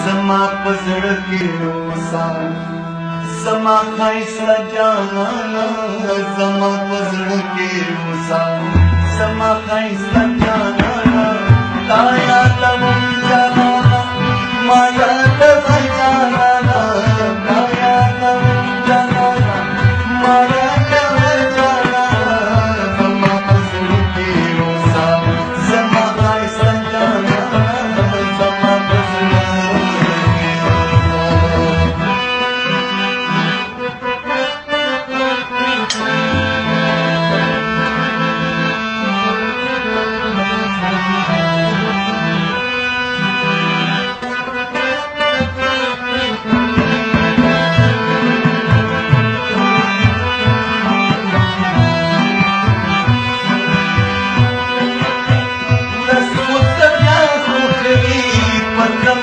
زما په زړه کې اوسه زما ښایسته جانانه زما په زړه کې اوسه زما ښایسته جانانه تا یادوم جانانه ما یادوه جانانه تا یادوم جانانه ما یادوه جانانه زما په زړه کې اوسه زما ښایسته جانانه زما په زړه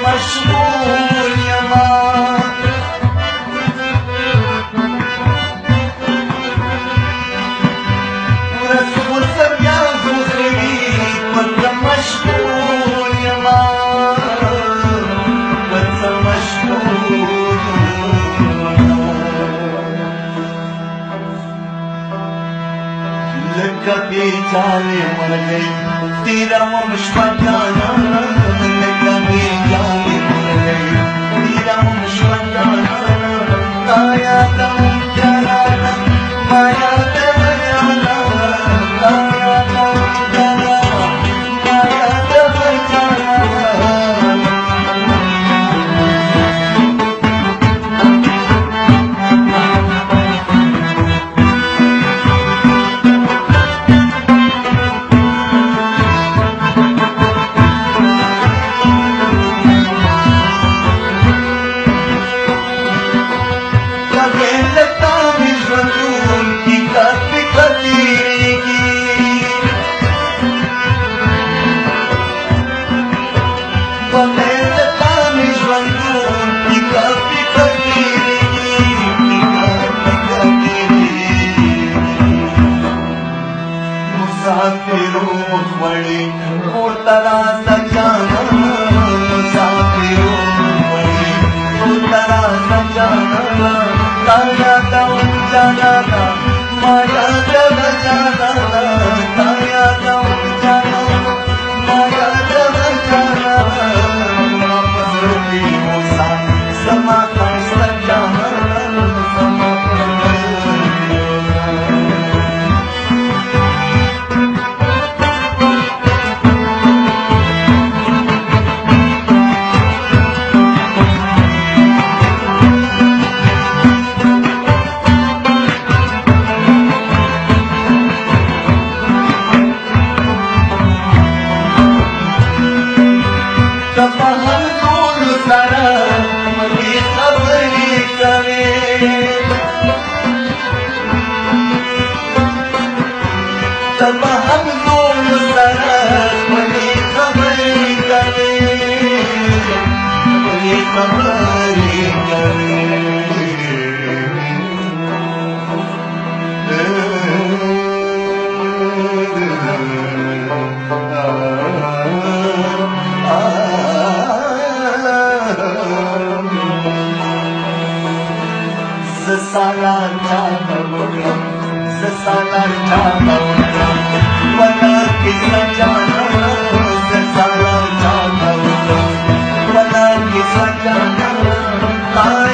مشغول یما رسول سبیا زوخری پتا مشغول یما پتا مشغول لکا بی جانے مرگئی تیرا مشفا جانا لکا بی جانے تیرا مشفا جانا تایا دم جانا مایا دم جانا تایا دم جانا مایا دم جانا Bye.